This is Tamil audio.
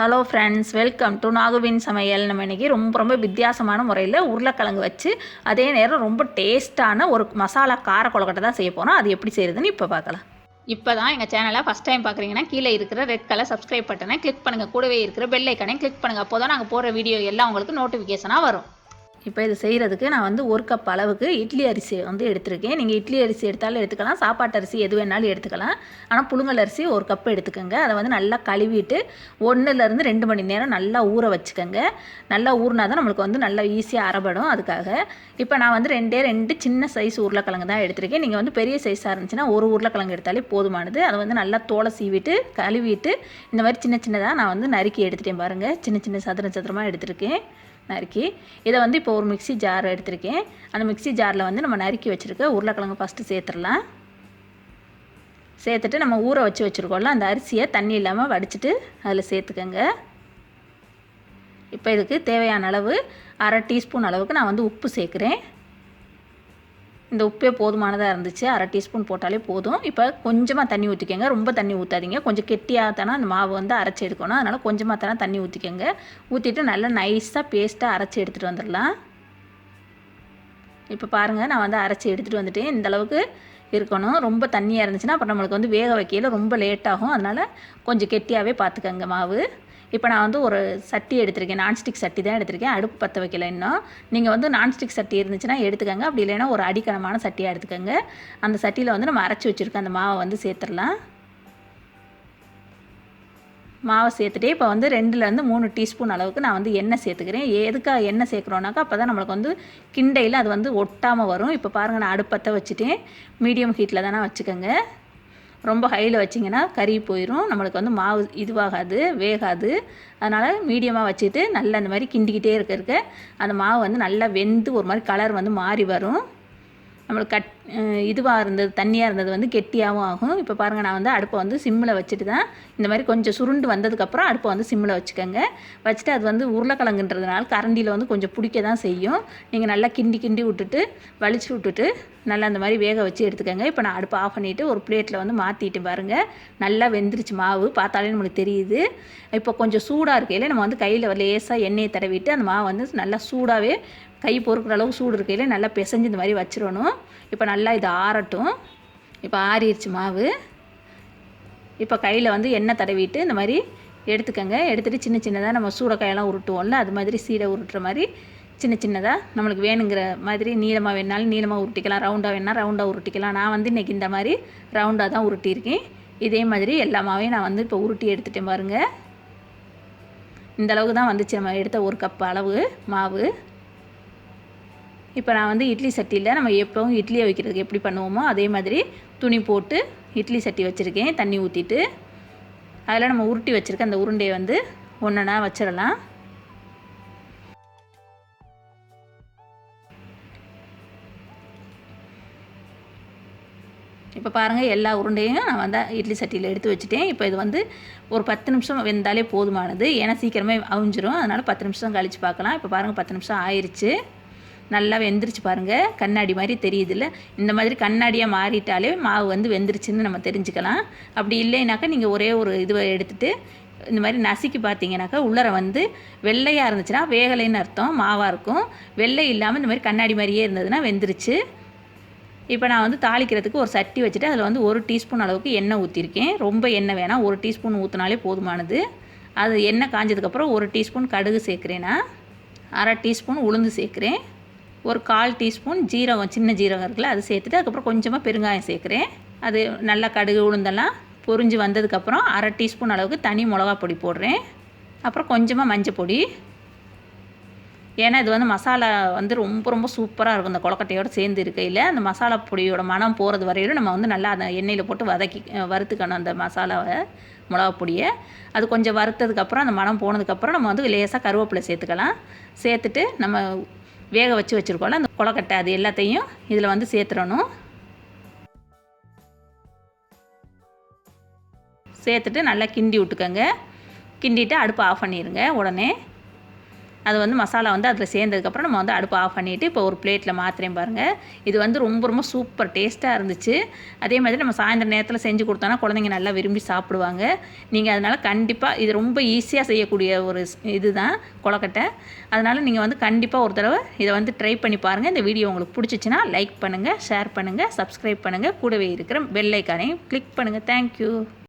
ஹலோ ஃப்ரெண்ட்ஸ், வெல்கம் டு நாகுவின் சமையல். நம்ம இன்றைக்கி ரொம்ப வித்தியாசமான முறையில் உருளைக்கிழங்கு வச்சு அதே நேரம் ரொம்ப டேஸ்ட்டான ஒரு மசாலா கார கொழுக்கட்டை தான் செய்ய போகிறோம். அது எப்படி செய்கிறதுன்னு இப்போ பார்க்கலாம். இப்போ தான் எங்கள் சேனலை ஃபஸ்ட் டைம் பார்க்குறீங்கன்னா கீழே இருக்கிற ரெட் கலர் சப்ஸ்கிரைப் பட்டனை கிளிக் பண்ணுங்கள். கூடவே இருக்கிற பெல் ஐக்கனையும் கிளிக் பண்ணுங்கள். அப்போ தான் நாங்கள் போடுற வீடியோ எல்லாம் உங்களுக்கு நோட்டிஃபிகேஷனாக வரும். இப்போ இது செய்கிறதுக்கு நான் வந்து 1 கப் அளவுக்கு இட்லி அரிசி வந்து எடுத்திருக்கேன். நீங்கள் இட்லி அரிசி எடுத்தாலும் எடுத்துக்கலாம், சாப்பாட்டு அரிசி எது வேணாலும் எடுத்துக்கலாம். ஆனால் புழுங்கல் அரிசி 1 கப் எடுத்துக்கோங்க. அதை வந்து நல்லா கழுவிட்டு 1லேருந்து 2 மணி நேரம் நல்லா ஊற வச்சுக்கோங்க. நல்லா ஊறினா தான் நம்மளுக்கு வந்து நல்லா ஈஸியாக அரைபடும். அதுக்காக இப்போ நான் வந்து 2 சின்ன சைஸ் உருளைக்கிழங்கு தான் எடுத்திருக்கேன். நீங்கள் வந்து பெரிய சைஸாக இருந்துச்சுன்னா ஒரு உருளைக்கிழங்கு எடுத்தாலே போதுமானது. அதை வந்து நல்லா தோலை சீவிட்டு கழுவிட்டு இந்த மாதிரி சின்னதாக நான் வந்து நறுக்கி எடுத்துட்டேன் பாருங்கள். சின்ன சதுரமாக எடுத்திருக்கேன் நறுக்கி. இதை வந்து இப்போ ஒரு மிக்ஸி ஜார் எடுத்திருக்கேன். அந்த மிக்ஸி ஜாரில் வந்து நம்ம நறுக்கி வச்சுருக்க உருளைக்கிழங்கு ஃபஸ்ட்டு சேர்த்துடலாம். சேர்த்துட்டு நம்ம ஊற வச்சுருக்கோம்ல அந்த அரிசியை தண்ணி இல்லாமல் வடிச்சிட்டு அதில் சேர்த்துக்கோங்க. இப்போ இதுக்கு தேவையான அளவு 1/2 டீஸ்பூன் அளவுக்கு நான் வந்து உப்பு சேர்க்குறேன். இந்த உப்பே போதுமானதாக இருந்துச்சு. 1/2 டீஸ்பூன் போட்டாலே போதும். இப்போ கொஞ்சமாக தண்ணி ஊற்றிக்கோங்க. ரொம்ப தண்ணி ஊற்றாதீங்க. கொஞ்சம் கெட்டியாக தானே அந்த மாவு வந்து அரைச்சி எடுக்கணும். அதனால் கொஞ்சமாக தானே தண்ணி ஊற்றிக்கோங்க. ஊற்றிட்டு நல்லா நைஸாக பேஸ்ட்டாக அரைச்சி எடுத்துகிட்டு வந்துடலாம். இப்போ பாருங்கள், நான் வந்து அரைச்சி எடுத்துகிட்டு வந்துட்டேன். இந்தளவுக்கு இருக்கணும். ரொம்ப தண்ணியாக இருந்துச்சுன்னா அப்புறம் நம்மளுக்கு வந்து வேக வைக்கையில் ரொம்ப லேட்டாகும். அதனால் கொஞ்சம் கெட்டியாகவே பார்த்துக்கோங்க மாவு. இப்போ நான் வந்து ஒரு சட்டி எடுத்திருக்கேன். நான்ஸ்டிக் சட்டி தான் எடுத்திருக்கேன். அடுப்பு பற்ற வைக்கல இன்னும். நீங்கள் வந்து நான்ஸ்டிக் சட்டி இருந்துச்சுன்னா எடுத்துக்கோங்க. அப்படி இல்லைன்னா ஒரு அடிக்கனமான சட்டியாக எடுத்துக்கோங்க. அந்த சட்டியில் வந்து நம்ம அரைச்சி வச்சுருக்க அந்த மாவை வந்து சேர்த்துடலாம். மாவை சேர்த்துட்டே இப்போ வந்து 2லேருந்து 3 டீஸ்பூன் அளவுக்கு நான் வந்து எண்ணெய் சேர்த்துக்கிறேன். எதுக்காக எண்ணெய் சேர்க்குறோன்னாக்கா அப்போ தான் நம்மளுக்கு வந்து கிண்டையில் அது வந்து ஒட்டாமல் வரும். இப்போ பாருங்கள், நான் அடுப்பு பற்ற வச்சுட்டேன். மீடியம் ஹீட்டில் தானே வச்சுக்கோங்க. ரொம்ப ஹையில் வச்சிங்கன்னா கறி போயிடும். நம்மளுக்கு வந்து மாவு இதுவாகாது, வேகாது. அதனால் மீடியமாக வச்சுட்டு நல்லா அந்த மாதிரி கிண்டிக்கிட்டே இருக்க அந்த மாவு வந்து நல்லா வெந்து ஒரு மாதிரி கலர் வந்து மாறி வரும். நம்மளுக்கு இதுவாக இருந்தது தண்ணியாக இருந்தது வந்து கெட்டியாகவும் ஆகும். இப்போ பாருங்கள், நான் வந்து அடுப்பை வந்து சிம்மில் வச்சுட்டு தான் இந்த மாதிரி கொஞ்சம் சுருண்டு வந்ததுக்கப்புறம் அடுப்பை வந்து சிம்மில் வச்சுக்கோங்க. வச்சுட்டு அது வந்து உருளைக்கிழங்குன்றதுனால கரண்டியில் வந்து கொஞ்சம் பிடிக்க தான் செய்யும். நீங்கள் நல்லா கிண்டி விட்டுட்டு வலிச்சு விட்டுட்டு நல்லா அந்த மாதிரி வேக வச்சு எடுத்துக்கோங்க. இப்போ நான் அடுப்பை ஆஃப் பண்ணிவிட்டு ஒரு பிளேட்டில் வந்து மாற்றிட்டு பாருங்கள். நல்லா வெந்துருச்சு மாவு, பார்த்தாலே நம்மளுக்கு தெரியுது. இப்போ கொஞ்சம் சூடாக இருக்கையில் நம்ம வந்து கையில் லேசாக எண்ணெயை தடவிட்டு அந்த மாவு வந்து நல்லா சூடாகவே கை பொறுக்கிற அளவுக்கு சூடு இருக்கையில் நல்லா பிசைஞ்சு இந்த மாதிரி வச்சிடணும். இப்போ நல்லா இது ஆறட்டும். இப்போ ஆறிடுச்சு மாவு. இப்போ கையில் வந்து எண்ணெய் தடவிட்டு இந்த மாதிரி எடுத்துக்கோங்க. எடுத்துகிட்டு சின்னதாக நம்ம சூடக்காயெல்லாம் உருட்டுவோம்ல, அது மாதிரி சீடை உருட்டுற மாதிரி சின்னதாக நம்மளுக்கு வேணுங்கிற மாதிரி நீளமாக வேணாலும் நீளமாக உருட்டிக்கலாம், ரவுண்டாக வேணால் ரவுண்டாக உருட்டிக்கலாம். நான் வந்து இன்றைக்கி இந்த மாதிரி ரவுண்டாக தான் உருட்டியிருக்கேன். இதே மாதிரி எல்லா மாவையும் நான் வந்து இப்போ உருட்டி எடுத்துட்டேன் பாருங்கள். இந்தளவுக்கு தான் வந்துச்சு நம்ம எடுத்த 1 கப் அளவு மாவு. இப்போ நான் வந்து இட்லி சட்டியில் நம்ம எப்போவும் இட்லியை வைக்கிறதுக்கு எப்படி பண்ணுவோமோ அதே மாதிரி துணி போட்டு இட்லி சட்டி வச்சுருக்கேன். தண்ணி ஊற்றிட்டு அதில் நம்ம உருட்டி வச்சுருக்க அந்த உருண்டையை வந்து ஒன்றா வச்சிடலாம். இப்போ பாருங்கள், எல்லா உருண்டையும் நான் வந்து இட்லி சட்டியில் எடுத்து வச்சுட்டேன். இப்போ இது வந்து ஒரு 10 நிமிஷம் வெந்தாலே போதுமானது. ஏன்னா சீக்கிரமே அவிஞ்சிரும். அதனால் 10 நிமிஷம் கழித்து பார்க்கலாம். இப்போ பாருங்கள், 10 நிமிஷம் ஆயிடுச்சு. நல்லா வெந்துருச்சு பாருங்கள். கண்ணாடி மாதிரி தெரியுதுல்ல. இந்த மாதிரி கண்ணாடியாக மாறிட்டாலே மாவு வந்து வெந்துருச்சுன்னு நம்ம தெரிஞ்சுக்கலாம். அப்படி இல்லைனாக்கா நீங்கள் ஒரே ஒரு இதுவை எடுத்துகிட்டு இந்த மாதிரி நசுக்கி பார்த்தீங்கன்னாக்கா உள்ளர வந்து வெள்ளையாக இருந்துச்சுன்னா வேகலைன்னு அர்த்தம், மாவாக இருக்கும். வெள்ளை இல்லாமல் இந்த மாதிரி கண்ணாடி மாதிரியே இருந்ததுன்னா வெந்துருச்சு. இப்போ நான் வந்து தாளிக்கிறதுக்கு ஒரு சட்டி வச்சுட்டு அதில் வந்து 1 டீஸ்பூன் அளவுக்கு எண்ணெய் ஊற்றிருக்கேன். ரொம்ப எண்ணெய் வேணாம், 1 டீஸ்பூன் ஊற்றினாலே போதுமானது. அது எண்ணெய் காஞ்சதுக்கப்புறம் 1 டீஸ்பூன் கடுகு சேர்க்குறேன்னா, 1/2 டீஸ்பூன் உளுந்து சேர்க்குறேன். ஒரு 1/4 டீஸ்பூன் ஜீரகம், சின்ன ஜீரகம் இருக்குல்ல, அது சேர்த்துட்டு அதுக்கப்புறம் கொஞ்சமாக பெருங்காயம் சேர்க்குறேன். அது நல்லா கடுகு உளுந்தெல்லாம் பொரிஞ்சு வந்ததுக்கப்புறம் 1/2 டீஸ்பூன் அளவுக்கு தனி மிளகா பொடி போடுறேன். அப்புறம் கொஞ்சமாக மஞ்சள் பொடி. ஏன்னா இது வந்து மசாலா வந்து ரொம்ப சூப்பராக இருக்கும். இந்த கொழுக்கட்டையோடு சேர்ந்து இருக்கையில் அந்த மசாலா பொடியோட மனம் போகிறது வரையிலும் நம்ம வந்து நல்லா அந்த எண்ணெயில் போட்டு வறுத்துக்கணும் அந்த மசாலாவை, மிளகா பொடியை. அது கொஞ்சம் வறுத்ததுக்கப்புறம் அந்த மனம் போனதுக்கப்புறம் நம்ம வந்து லேசாக கருவேப்பிலை சேர்த்துக்கலாம். சேர்த்துட்டு நம்ம வேக வச்சுருக்கோம்ல அந்த கொழுக்கட்டை அது எல்லாத்தையும் இதில் வந்து சேர்த்துடணும். சேர்த்துட்டு நல்லா கிண்டி விட்டுக்கோங்க. கிண்டிட்டு அடுப்பை ஆஃப் பண்ணிடுங்க உடனே. அது வந்து மசாலா வந்து அதில் சேர்ந்ததுக்கப்புறம் நம்ம வந்து அடுப்பு ஆஃப் பண்ணிவிட்டு இப்போ ஒரு பிளேட்டில் மாற்றுறேன் பாருங்கள். இது வந்து ரொம்ப ரொம்ப சூப்பர் டேஸ்ட்டாக இருந்துச்சு. அதே மாதிரி நம்ம சாயந்தரம் நேரத்தில் செஞ்சு கொடுத்தோன்னா குழந்தைங்க நல்லா விரும்பி சாப்பிடுவாங்க. நீங்கள் அதனால் கண்டிப்பாக இது ரொம்ப ஈஸியாக செய்யக்கூடிய ஒரு இதுதான் கொழுக்கட்டை. அதனால் நீங்கள் வந்து கண்டிப்பாக ஒரு தடவை இதை வந்து ட்ரை பண்ணி பாருங்கள். இந்த வீடியோ உங்களுக்கு பிடிச்சிச்சின்னா லைக் பண்ணுங்கள், ஷேர் பண்ணுங்கள், சப்ஸ்கிரைப் பண்ணுங்கள், கூடவே இருக்கிற பெல் ஐக்கானையும் கிளிக் பண்ணுங்கள். தேங்க்யூ.